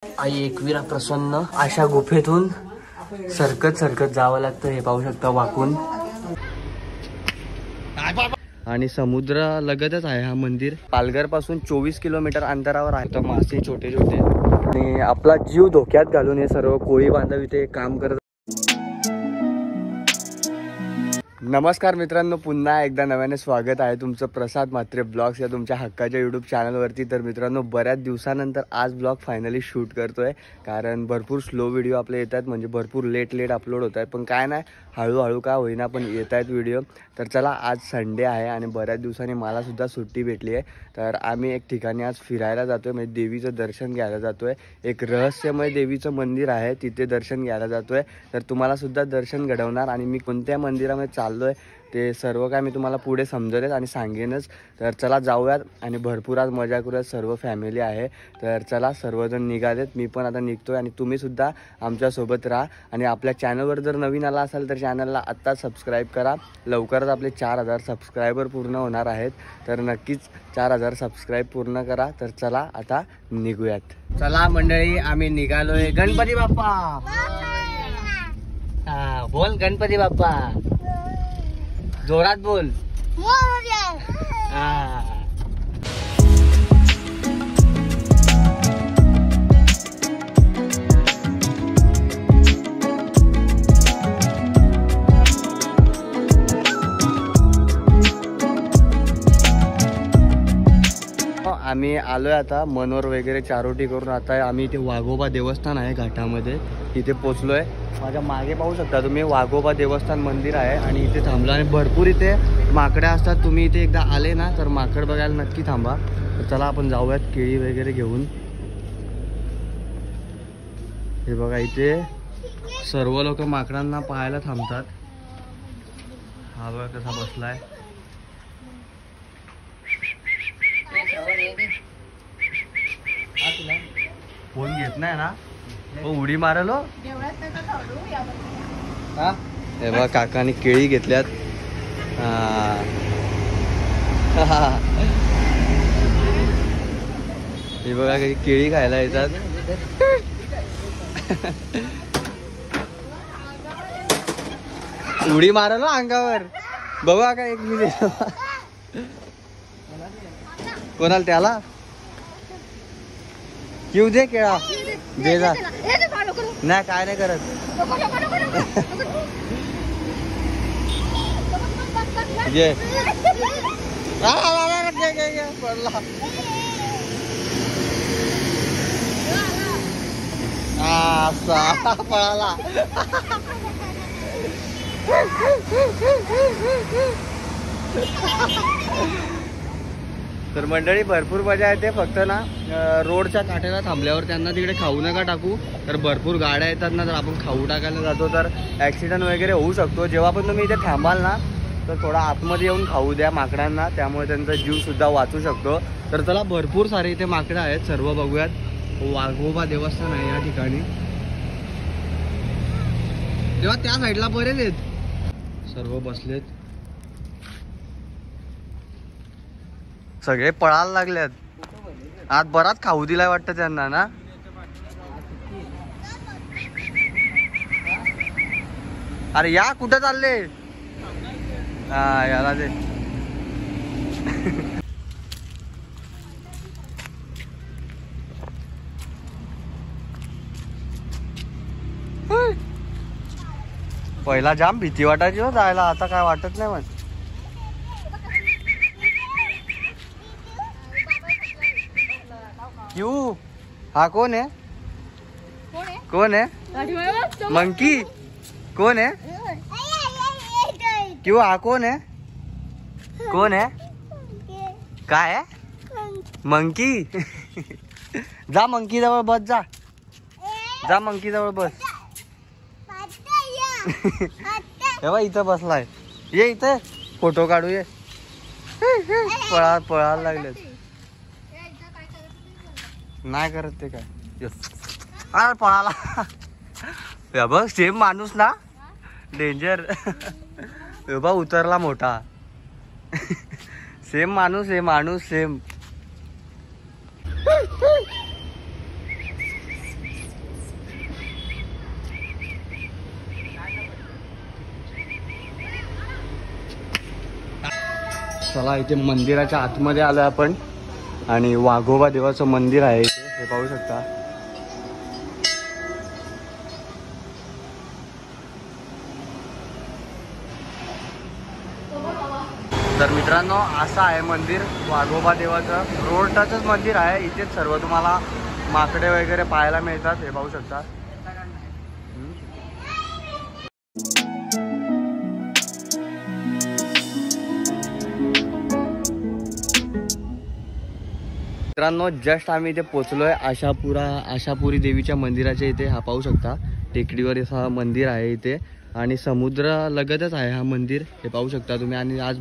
आई एकविरा प्रसन्न अशा गुफेतून सरकत सरकत जावं लागतं. हे पाहू शकता वाकून. आणि समुद्र लगतच आहे हा मंदिर. पालघर पासून 24 किलोमीटर अंतरावर आहे. तर मासे छोटे छोटे आणि आपला जीव धोक्यात घालून हे सर्व कोळी बांधव इथे काम करत. नमस्कार मित्रांनो, पुन्हा एकदा नव्याने स्वागत आहे तुमचं प्रसाद म्हात्रे ब्लॉग्स या तुमच्या हक्काच्या यूट्यूब चॅनलवरती. तर मित्रांनो, बऱ्याच दिवसानंतर आज ब्लॉग फायनली शूट करतोय. कारण भरपूर स्लो व्हिडिओ आपले येत आहेत, म्हणजे भरपूर लेट अपलोड होत आहेत. पण काय नाही, हळूहळू का होईना पण येत आहेत व्हिडिओ. तर चला, आज संडे आहे आणि बऱ्याच दिवसांनी मला सुद्धा सुट्टी भेटली आहे. तर आम्ही एक ठिकाणी आज फिरायला जातोय, म्हणजे देवीचं दर्शन घ्यायला जातोय. एक रहस्यमय देवीचं मंदिर आहे, तिथे दर्शन घ्यायला जातोय. तर तुम्हाला सुद्धा दर्शन घडवणार आणि मी कोणत्या मंदिरामध्ये चाललोय ते सर्व काय मी तुम्हाला पुढे समजवलेच आणि सांगेनच. तर चला जाऊयात आणि भरपूर आज मजा करूयात. सर्व फॅमिली आहे. तर चला, सर्वजण निघालेत, मी पण आता निघतोय आणि तुम्ही सुद्धा आमच्यासोबत राहा. आणि आपल्या चॅनलवर जर नवीन आला असाल तर चॅनलला आत्ता सबस्क्राईब करा. लवकरच आपले 4000 सबस्क्रायबर पूर्ण होणार आहेत. तर नक्कीच 4000 सबस्क्राईब पूर्ण करा. तर चला आता निघूयात. चला मंडळी, आम्ही निघालोय. गणपती बाप्पा. हा बोल, गणपती बाप्पा जोरात बोल. आम्ही आलोय आता मनोर वगैरे चारोटी करून. आता आम्ही इथे वाघोबा देवस्थान आहे घाटामध्ये, तिथे पोचलोय. माझ्या मागे पाहू शकता तुम्ही, वाघोबा देवस्थान मंदिर आहे आणि इथे थांबलो. आणि भरपूर इथे माकड्या असतात. तुम्ही इथे एकदा आले ना तर माकड बघायला नक्की थांबा. तर चला आपण जाऊयात केळी वगैरे घेऊन. हे बघा, इथे सर्व लोक माकडांना पाहायला थांबतात. हा बघा कसा बसलाय. फोन घेत नाही ना, उडी मारलो. हे बघा, काकाने केळी घेतल्यात. हे बघा, केळी खायला येतात. उडी मारलो अंगावर. बघा का, एक मिनिट. कोणाला? त्याला येऊ दे, केळा दे जा. नाही, काय नाही करत. घे. पडला. असा पळाला. तर मंडळी, भरपूर मजा येते. फक्त ना रोडच्या काठ्याला थांबल्यावर त्यांना तिकडे खाऊ नका टाकू. तर भरपूर गाड्या येतात ना, तर आपण खाऊ टाकायला जातो तर ॲक्सिडेंट वगैरे होऊ शकतो. जेव्हा पण तुम्ही इथे थांबाल ना तर थोडा आतमध्ये येऊन खाऊ द्या माकडांना, त्यामुळे त्यांचा जीव सुद्धा वाचू शकतो. तर चला, भरपूर सारे इथे माकडं आहेत, सर्व बघूयात. वाघोबा देवस्थान आहे या ठिकाणी. तेव्हा त्या साईडला बरेच आहेत, सर्व बसलेत. सगळे पळायला लागलेत. आज बराच खाऊ दिलाय वाटतं त्यांना ना. अरे या, कुठं चालले? हा, याला दे. पहिला जाम भीती वाटायची हो जायला, आता काय वाटत नाही. मग क्यों? हा कोण आहे? कोण आहे? मंकी? कोण आहे? क्यों? हा कोण आहे? कोण आहे? काय आहे? मंकी? जा मंकी जवळ बस. जा मंकी जवळ बस. हे इथं बसलाय. ये इथे फोटो काढू. ये. पळायला लागले. नाही करत ते काय. अरे पळाला. बघ, सेम माणूस ना, डेंजर. बा उतरला मोठा. सेम माणूस आहे, माणूस सेम. चला इथे मंदिराच्या आतमध्ये आलो आपण आणि वाघोबा देवाचं मंदिर आहे इथे, हे पाहू शकता. तर मित्रांनो असं आहे मंदिर वाघोबा देवाचं. रोड टचच मंदिर आहे. इथेच सर्व तुम्हाला माकडे वगैरे पाहायला मिळतात, हे पाहू शकता. मित्रांनो जस्ट आम्ही इथे पोचलोय आशापुरी देवीच्या मंदिराच्या इथे. हा पाहू शकता टेकडीवर हा मंदिर आहे इथे आणि समुद्र लगतच आहे हा मंदिर, हे पाहू शकता तुम्ही. आणि आज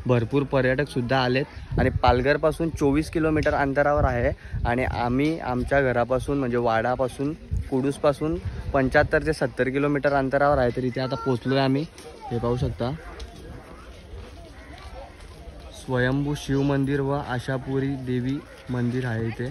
भरपूर पर्यटक सुद्धा आलेत आणि पालघरपासून 24 किलोमीटर अंतरावर आहे आणि आम्ही आमच्या घरापासून म्हणजे वाडापासून कुडूसपासून 75 ते 70 किलोमीटर अंतरावर आहे. तर इथे आता पोचलोय आम्ही, हे पाहू शकता. स्वयंभू शिव मंदिर व आशापुरी देवी मंदिर आहे इथे.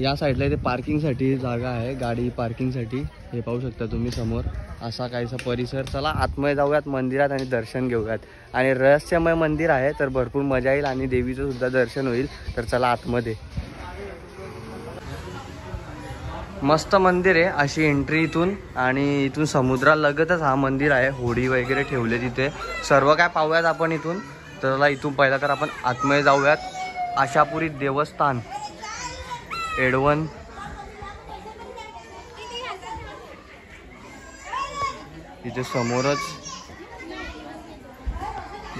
या साईडला इथे पार्किंगसाठी जागा आहे, गाडी पार्किंगसाठी, हे पाहू शकता तुम्ही समोर. असा काहीसा परिसर. चला आतमध्ये जाऊयात मंदिरात आणि दर्शन घेऊयात. आणि रहस्यमय मंदिर आहे तर भरपूर मजा येईल आणि देवीचं सुद्धा दर्शन होईल. तर चला आतमध्ये. मस्त मंदिर आहे, अशी एंट्री इथून आणि इथून समुद्रालगतच हा मंदिर आहे. होडी वगैरे ठेवले तिथे. सर्व काय पाहूयात आपण इथून. तर चला इथून पहिला तर आपण आतमध्ये जाऊयात. आशापुरी देवस्थान एडवन. इथे समोरच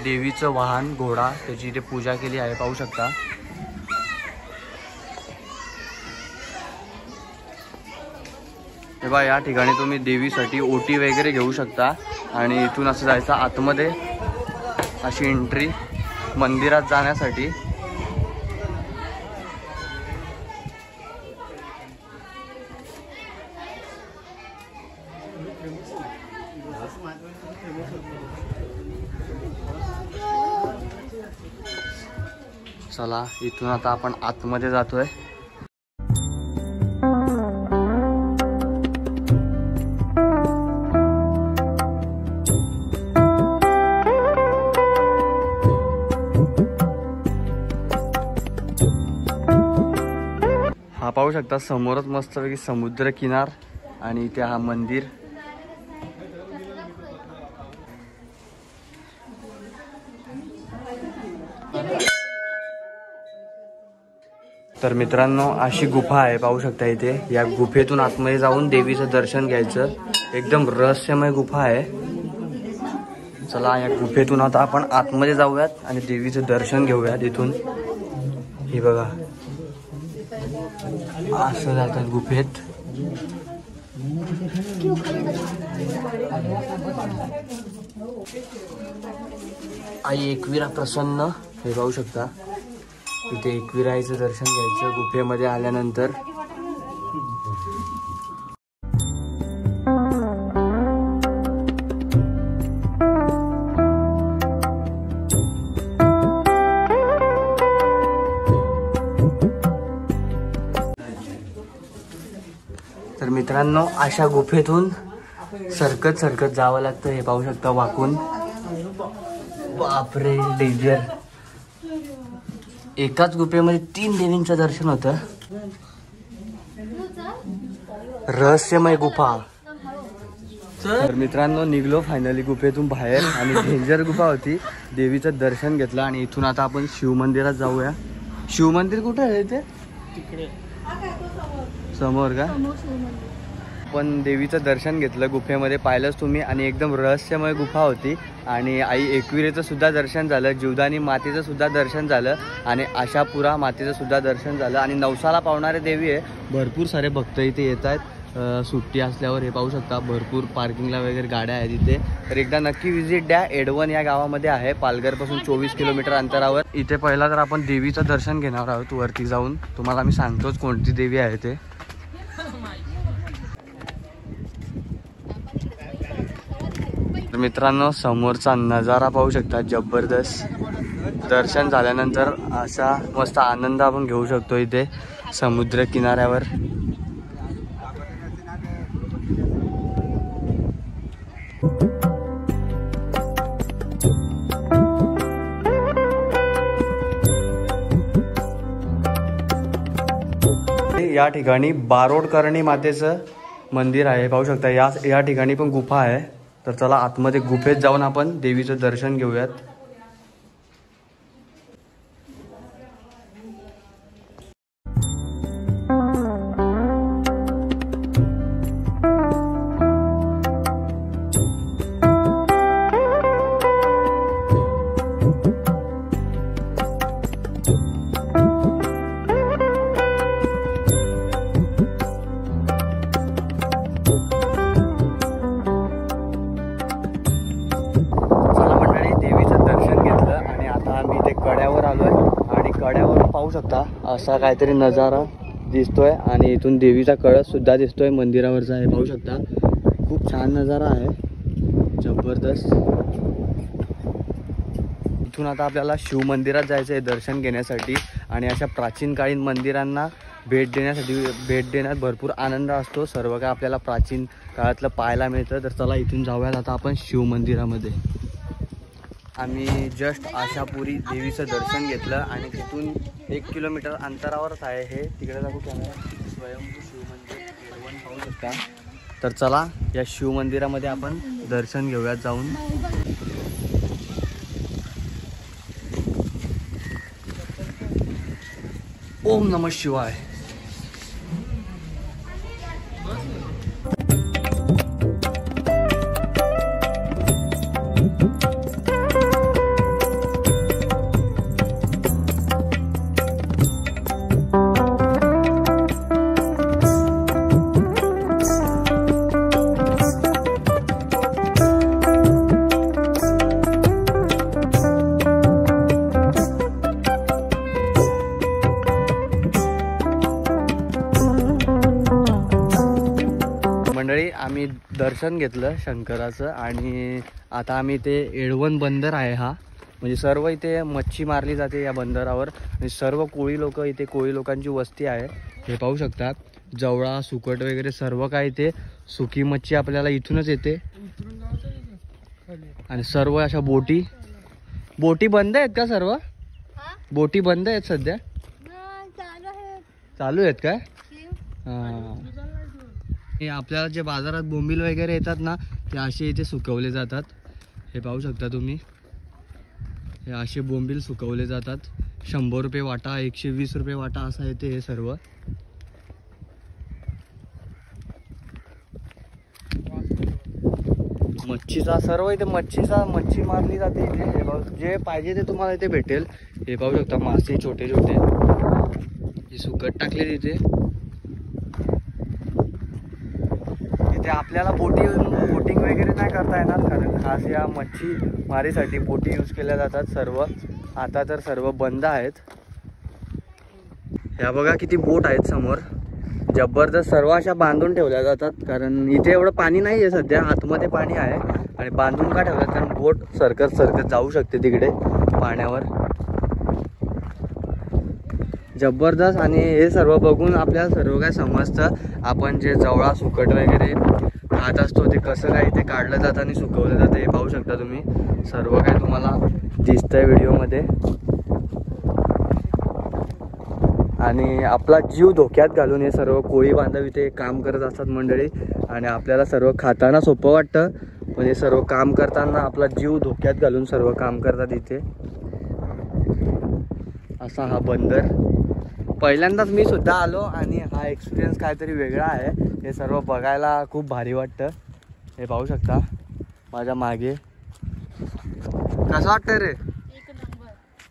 देवीचं वाहन घोडा, त्याची इथे पूजा केली आहे, पाहू शकता. हे बघा या ठिकाणी तुम्ही देवीसाठी ओटी वगैरे घेऊ शकता आणि इथून असं जायचं आतमध्ये. अशी एंट्री मंदिरात जाण्यासाठी. चला इथून आता आपण आतमध्ये जातोय. हा पाहू शकता समोरच मस्तपैकी समुद्र किनार आणि इथे हा मंदिर. तर मित्रांनो अशी गुफा आहे, पाहू शकता इथे. या गुफेतून आतमध्ये जाऊन देवीचं दर्शन घ्यायचं. एकदम रहस्यमय गुफा आहे. चला या गुफेतून आता आपण आतमध्ये जाऊयात आणि देवीचं दर्शन घेऊयात इथून. हे बघा असं जातात गुफेत. आई एकविरा प्रसन्न, हे पाहू शकता. इथे एकविराईचं दर्शन घ्यायचं गुफेमध्ये आल्यानंतर. तर मित्रांनो अशा गुफेतून सरकत जावं लागतं, हे पाहू शकता वाकून. बापरे डेंजर. एकाच गुफेमध्ये 3 देवींचं दर्शन होतं. रहस्यमय गुफा. तर मित्रांनो निघलो फायनली गुफेतून बाहेर आणि डेंजर गुफा होती. देवीचं दर्शन घेतलं आणि इथून आता आपण शिव मंदिरात जाऊया. शिव मंदिर कुठे आहे ते? तिकडे समोर का? पण देवीचं दर्शन घेतलं गुफेमध्ये, पाहिलंच तुम्ही. आणि एकदम रहस्यमय गुफा होती. आणि आई एकविरेचं सुद्धा दर्शन झालं, जीवदानी मातेचं सुद्धा दर्शन झालं आणि आशापुरा मातेचं सुद्धा दर्शन झालं. आणि नवसाला पावणारे देवी आहे. भरपूर सारे भक्त इथे येत आहेत सुट्टी असल्यावर, हे पाहू शकता. भरपूर पार्किंगला वगैरे गाड्या आहेत इथे. तर एकदा नक्की विजिट द्या. एडवन या गावामध्ये आहे, पालघरपासून 24 किलोमीटर अंतरावर. इथे पहिला तर आपण देवीचं दर्शन घेणार आहोत वरती जाऊन. तुम्हाला मी सांगतोच कोणती देवी आहे ते. मित्रांनो समोरचा नजारा पाहू शकता, जबरदस्त. दर्शन झाल्यानंतर असा मस्त आनंद आपण घेऊ शकतो इथे समुद्र किनाऱ्यावर. या ठिकाणी बारोडकर्णी मातेचं मंदिर आहे, पाहू शकता. या ठिकाणी पण गुफा आहे. तर चला आतमध्ये गुफेत जाऊन आपण देवीचं दर्शन घेऊयात. कड्यावर पाहू शकता असा काहीतरी नजारा दिसतोय आणि इथून देवीचा कळस सुद्धा दिसतोय मंदिरावरचा आहे, पाहू शकता. खूप छान नजारा आहे, जबरदस्त. इथून आता आपल्याला शिव मंदिरात जायचं आहे दर्शन घेण्यासाठी आणि अशा प्राचीन कालीन मंदिरांना भेट देण्यात भरपूर आनंद असतो. सर्व काय आपल्याला प्राचीन काळातलं पाहायला मिळतं. तर चला इथून जाऊयात आता आपण शिव मंदिरामध्ये. आम्ही जस्ट आशापुरी देवीचं दर्शन घेतलं आणि तिथून 1 किलोमीटर अंतरावरच आहे हे. तिकडे जाऊ स्वयंभू शिव मंदिर येडवण पाहू शकता. तर चला या शिव मंदिरामध्ये आपण दर्शन घेऊयात जाऊन. ओम नमः शिवाय. मंडळी आम्ही दर्शन घेतलं शंकराचं आणि आता आम्ही ते येडवण बंदर आहे हा, म्हणजे सर्व इथे मच्छी मारली जाते या बंदरावर आणि सर्व कोळी लोक इथे, कोळी लोकांची वस्ती आहे. हे पाहू शकता जवळा सुकट वगैरे सर्व काय इथे सुकी मच्छी आपल्याला इथूनच येते. आणि सर्व अशा बोटी बंद आहेत का? सर्व बोटी बंद आहेत सध्या, चालू आहेत काय? हां, हे आपल्याला जे बाजारात बोंबील वगैरे येतात ना ते असे इथे सुकवले जातात. हे पाहू शकता तुम्ही, हे असे बोंबील सुकवले जातात. 100 रुपये वाटा, 120 रुपये वाटा असा येते हे सर्व. मच्छीचा सर्व इथे मच्छी मारली जाते इथे. हे पाहू, जे पाहिजे ते तुम्हाला इथे भेटेल. हे पाहू शकता मासे छोटे छोटे, हे सुकट टाकले तिथे. इथे आपल्याला बोटिंग वगैरे नाही करता येणार कारण खास या मच्छी मारीसाठी बोटी यूज केल्या जातात सर्व. आता तर सर्व बंद आहेत. ह्या बघा किती बोट आहेत समोर, जबरदस्त. सर्व अशा बांधून ठेवल्या जातात कारण इथे एवढं पाणी नाही आहे सध्या, आतमध्ये पाणी आहे. आणि बांधून का ठेवतात कारण बोट सरकत जाऊ शकते तिकडे पाण्यावर. जबरदस्त. आणि हे सर्व बघून आपल्याला सर्व काय समजतं. आपण जे जवळा सुकट वगैरे खात असतो ते कसं काय इथे काढलं जातं आणि सुकवलं जातं हे पाहू शकता तुम्ही. सर्व काय तुम्हाला दिसतंय व्हिडिओमध्ये. आणि आपला जीव धोक्यात घालून हे सर्व कोळी बांधव इथे काम करत असतात मंडळी. आणि आपल्याला सर्व खाताना सोपं वाटतं पण हे सर्व काम करताना आपला जीव धोक्यात घालून सर्व काम करतात इथे. असा हा बंदर पहिल्यांदाच मी सुद्धा आलो आणि हा एक्सपिरियन्स काहीतरी वेगळा आहे. हे सर्व बघायला खूप भारी वाटतं. हे पाहू शकता माझ्या मागे. कसं वाटतं रे?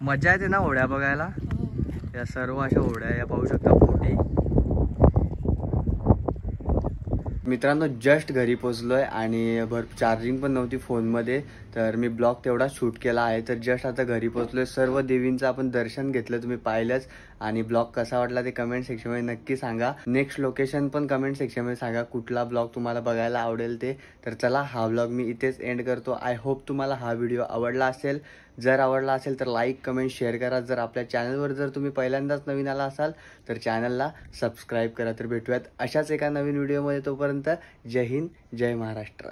मजा येते ना होड्या बघायला. या सर्व अशा होड्या या पाहू शकता बोटी. मित्रांनो जस्ट घरी पोचलोय आणि चार्जिंग पण नव्हती फोनमध्ये तर मी ब्लॉग तेवढा शूट केला आहे. तर जस्ट आता घरी पोचलोय. सर्व देवींचं आपण दर्शन घेतलं, तुम्ही पाहिलंच. आणि ब्लॉग कसा वाटला ते कमेंट सेक्शनमध्ये नक्की सांगा. नेक्स्ट लोकेशन पण कमेंट सेक्शनमध्ये सांगा कुठला ब्लॉग तुम्हाला बघायला आवडेल ते. तर चला हा ब्लॉग मी इथेच एंड करतो. आय होप तुम्हाला हा व्हिडिओ आवडला असेल. जर आवडला असेल तर लाईक कमेंट शेअर करा. जर आपल्या चॅनलवर जर तुम्ही पहिल्यांदाच नवीन आला असाल तर चॅनलला सबस्क्राईब करा. तर भेटूयात अशाच एका नवीन व्हिडिओमध्ये. तोपर्यंत जय हिंद, जय महाराष्ट्र.